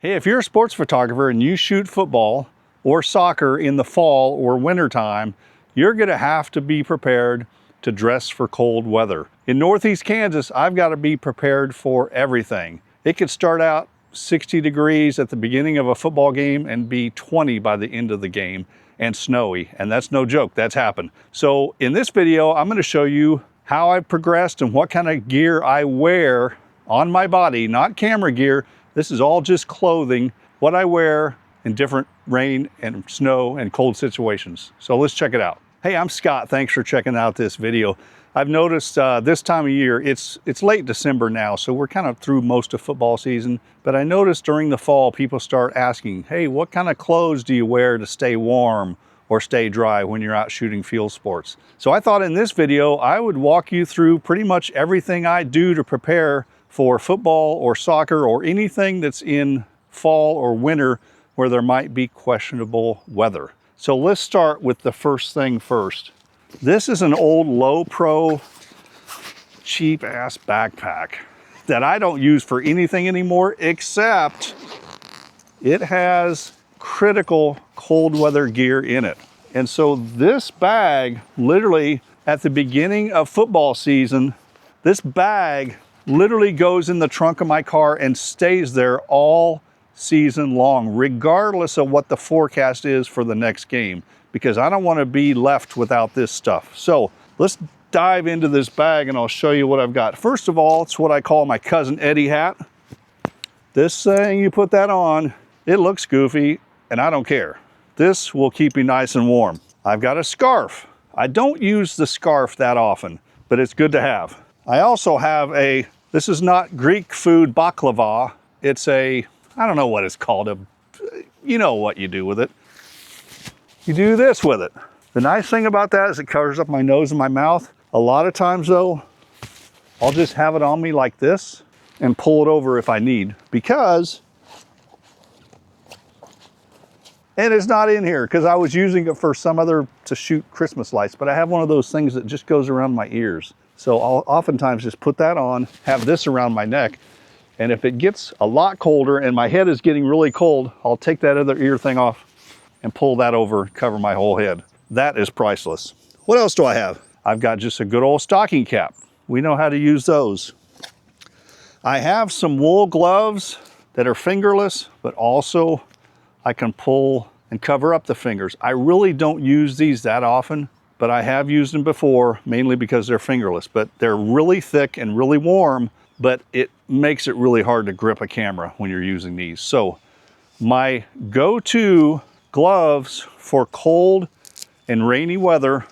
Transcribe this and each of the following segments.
Hey, if you're a sports photographer and you shoot football or soccer in the fall or winter time, you're gonna have to be prepared to dress for cold weather. In Northeast Kansas, I've got to be prepared for everything. It could start out 60 degrees at the beginning of a football game and be 20 by the end of the game and snowy. And that's no joke, that's happened. So in this video, I'm gonna show you how I've progressed and what kind of gear I wear on my body, not camera gear. This is all just clothing, what I wear in different rain and snow and cold situations. So let's check it out. Hey, I'm Scott. Thanks for checking out this video. I've noticed this time of year, it's late December now, so we're kind of through most of football season. But I noticed during the fall, people start asking, hey, what kind of clothes do you wear to stay warm or stay dry when you're out shooting field sports? So I thought in this video, I would walk you through pretty much everything I do to prepare for football or soccer or anything that's in fall or winter where there might be questionable weather. So let's start with the first thing first. This is an old Lowepro cheap ass backpack that I don't use for anything anymore, except it has critical cold weather gear in it. And so this bag, literally at the beginning of football season, this bag literally goes in the trunk of my car and stays there all season long, regardless of what the forecast is for the next game, because I don't want to be left without this stuff. So let's dive into this bag and I'll show you what I've got. First of all, it's what I call my Cousin Eddie hat. This thing, you put that on, it looks goofy and I don't care. This will keep me nice and warm. I've got a scarf. I don't use the scarf that often, but it's good to have. I also have this is not Greek food baklava. It's I don't know what it's called. You know what you do with it. You do this with it. The nice thing about that is it covers up my nose and my mouth. A lot of times though, I'll just have it on me like this and pull it over if I need, because, and it's not in here because I was using it for to shoot Christmas lights, but I have one of those things that just goes around my ears. So I'll oftentimes just put that on, have this around my neck, and if it gets a lot colder and my head is getting really cold, I'll take that other ear thing off and pull that over, cover my whole head. That is priceless. What else do I have? I've got just a good old stocking cap. We know how to use those. I have some wool gloves that are fingerless, but also I can pull and cover up the fingers. I really don't use these that often, but I have used them before, mainly because they're fingerless, but they're really thick and really warm, but it makes it really hard to grip a camera when you're using these. So my go-to gloves for cold and rainy weather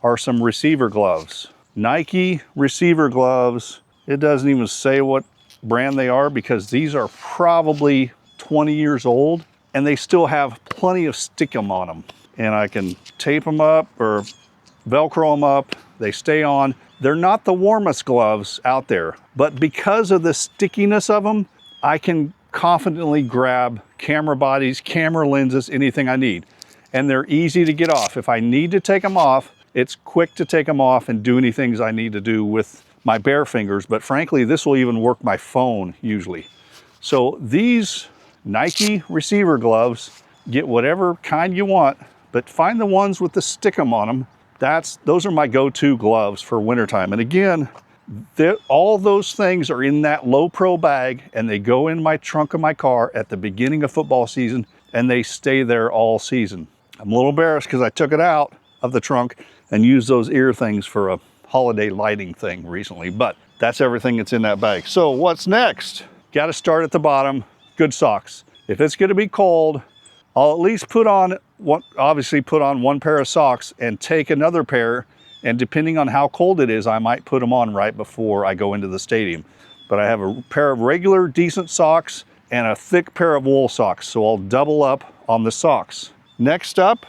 are some receiver gloves. Nike receiver gloves. It doesn't even say what brand they are because these are probably 20 years old and they still have plenty of stickum on them. And I can tape them up or Velcro them up. They stay on. They're not the warmest gloves out there, but because of the stickiness of them, I can confidently grab camera bodies, camera lenses, anything I need. And they're easy to get off. If I need to take them off, it's quick to take them off and do any things I need to do with my bare fingers. But frankly, this will even work my phone usually. So these Nike receiver gloves, get whatever kind you want, but find the ones with the stickum on them. Those are my go-to gloves for wintertime. And again, all those things are in that Lowepro bag and they go in my trunk of my car at the beginning of football season and they stay there all season. I'm a little embarrassed because I took it out of the trunk and used those ear things for a holiday lighting thing recently, but that's everything that's in that bag. So what's next? Got to start at the bottom, good socks. If it's gonna be cold, I'll at least obviously put on one pair of socks and take another pair, and depending on how cold it is, I might put them on right before I go into the stadium. But I have a pair of regular decent socks and a thick pair of wool socks, so I'll double up on the socks. Next up,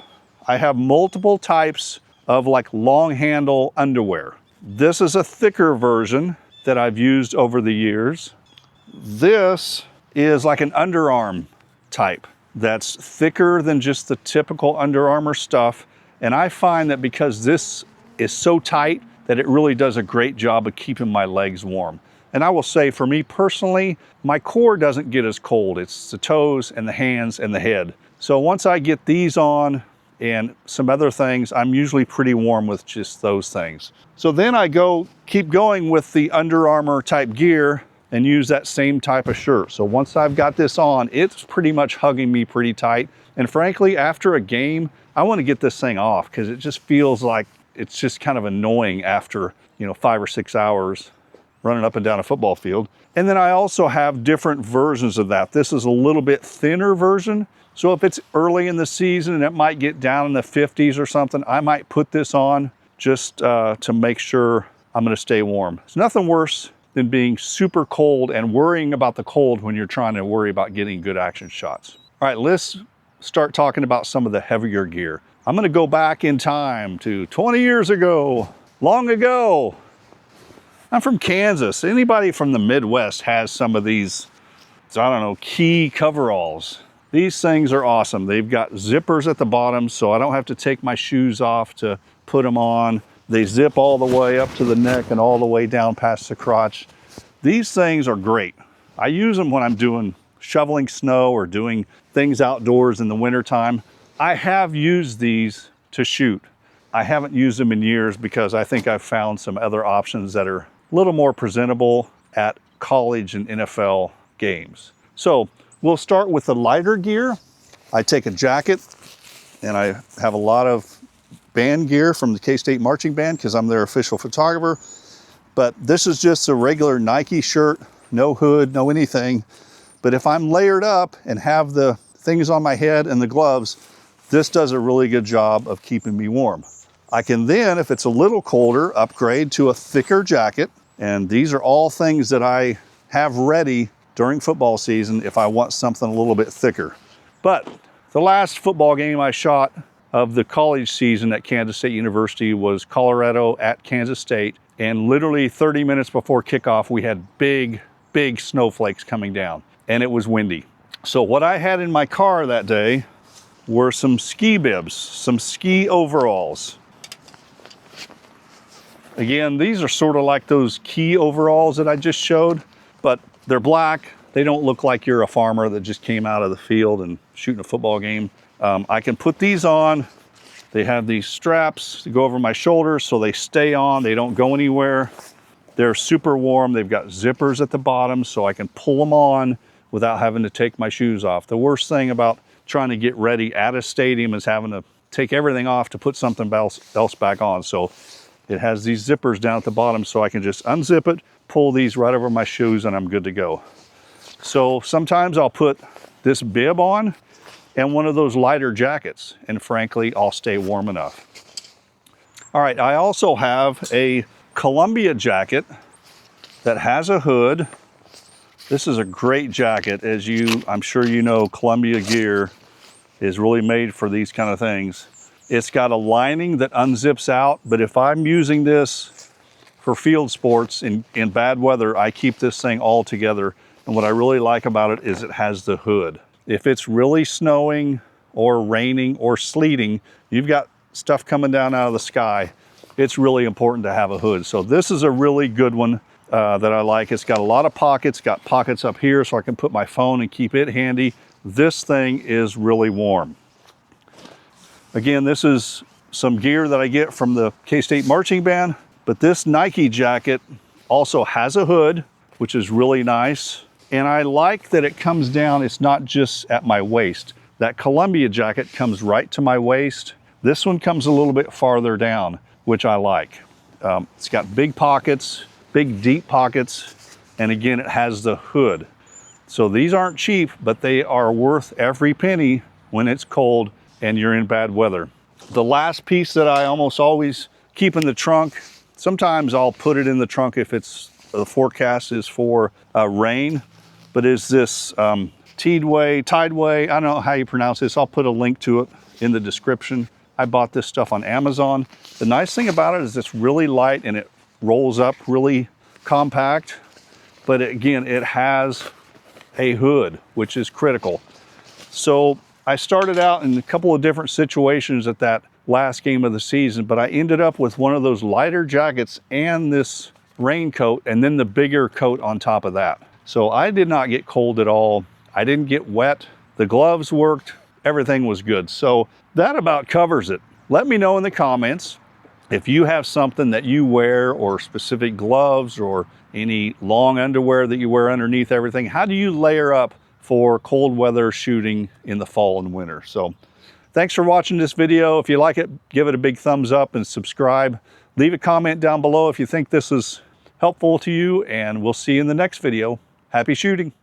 I have multiple types of like long handle underwear. This is a thicker version that I've used over the years. This is like an underarm type that's thicker than just the typical Under Armour stuff. And I find that because this is so tight that it really does a great job of keeping my legs warm. And I will say, for me personally, my core doesn't get as cold. It's the toes and the hands and the head. So once I get these on and some other things, I'm usually pretty warm with just those things. So then I keep going with the Under Armour type gear and use that same type of shirt. So once I've got this on, it's pretty much hugging me pretty tight. And frankly, after a game, I want to get this thing off because it just feels like it's just kind of annoying after, 5 or 6 hours running up and down a football field. And then I also have different versions of that. This is a little bit thinner version. So if it's early in the season and it might get down in the 50s or something, I might put this on just to make sure I'm going to stay warm. It's nothing worse than being super cold and worrying about the cold when you're trying to worry about getting good action shots. All right, let's start talking about some of the heavier gear. I'm going to go back in time to 20 years ago, long ago. I'm from Kansas. Anybody from the Midwest has some of these, key coveralls. These things are awesome. They've got zippers at the bottom, so I don't have to take my shoes off to put them on. They zip all the way up to the neck and all the way down past the crotch. These things are great. I use them when I'm doing shoveling snow or doing things outdoors in the wintertime. I have used these to shoot. I haven't used them in years because I think I've found some other options that are a little more presentable at college and NFL games. So we'll start with the lighter gear. I take a jacket, and I have a lot of band gear from the K-State Marching Band because I'm their official photographer. But this is just a regular Nike shirt, no hood, no anything. But if I'm layered up and have the things on my head and the gloves, this does a really good job of keeping me warm. I can then, if it's a little colder, upgrade to a thicker jacket. And these are all things that I have ready during football season if I want something a little bit thicker. But the last football game I shot of the college season at Kansas State University was Colorado at Kansas State. And literally 30 minutes before kickoff, we had big snowflakes coming down, and it was windy. So what I had in my car that day were some ski bibs, some ski overalls. Again, these are sort of like those key overalls that I just showed, but they're black. They don't look like you're a farmer that just came out of the field and shooting a football game. I can put these on. They have these straps to go over my shoulders so they stay on, they don't go anywhere. They're super warm. They've got zippers at the bottom so I can pull them on without having to take my shoes off. The worst thing about trying to get ready at a stadium is having to take everything off to put something else back on. So it has these zippers down at the bottom so I can just unzip it, pull these right over my shoes, and I'm good to go. So sometimes I'll put this bib on and one of those lighter jackets, and frankly, I'll stay warm enough. All right, I also have a Columbia jacket that has a hood. This is a great jacket. I'm sure you know, Columbia gear is really made for these kind of things. It's got a lining that unzips out, but if I'm using this for field sports in bad weather, I keep this thing all together. And what I really like about it is it has the hood. If it's really snowing or raining or sleeting, you've got stuff coming down out of the sky, it's really important to have a hood. So this is a really good one that I like. It's got a lot of pockets, got pockets up here so I can put my phone and keep it handy. This thing is really warm. Again, this is some gear that I get from the K-State Marching Band, but this Nike jacket also has a hood, which is really nice. And I like that it comes down, it's not just at my waist. That Columbia jacket comes right to my waist. This one comes a little bit farther down, which I like. It's got big pockets, big deep pockets, and again, it has the hood. So these aren't cheap, but they are worth every penny when it's cold and you're in bad weather. The last piece that I almost always keep in the trunk, sometimes I'll put it in the trunk if the forecast is for rain, but is this Tideway, I don't know how you pronounce this. I'll put a link to it in the description. I bought this stuff on Amazon. The nice thing about it is it's really light and it rolls up really compact, but again, it has a hood, which is critical. So I started out in a couple of different situations at that last game of the season, but I ended up with one of those lighter jackets and this raincoat and then the bigger coat on top of that. So I did not get cold at all. I didn't get wet. The gloves worked. Everything was good. So that about covers it. Let me know in the comments if you have something that you wear, or specific gloves, or any long underwear that you wear underneath everything. How do you layer up for cold weather shooting in the fall and winter? So thanks for watching this video. If you like it, give it a big thumbs up and subscribe. Leave a comment down below if you think this is helpful to you, and we'll see you in the next video. Happy shooting.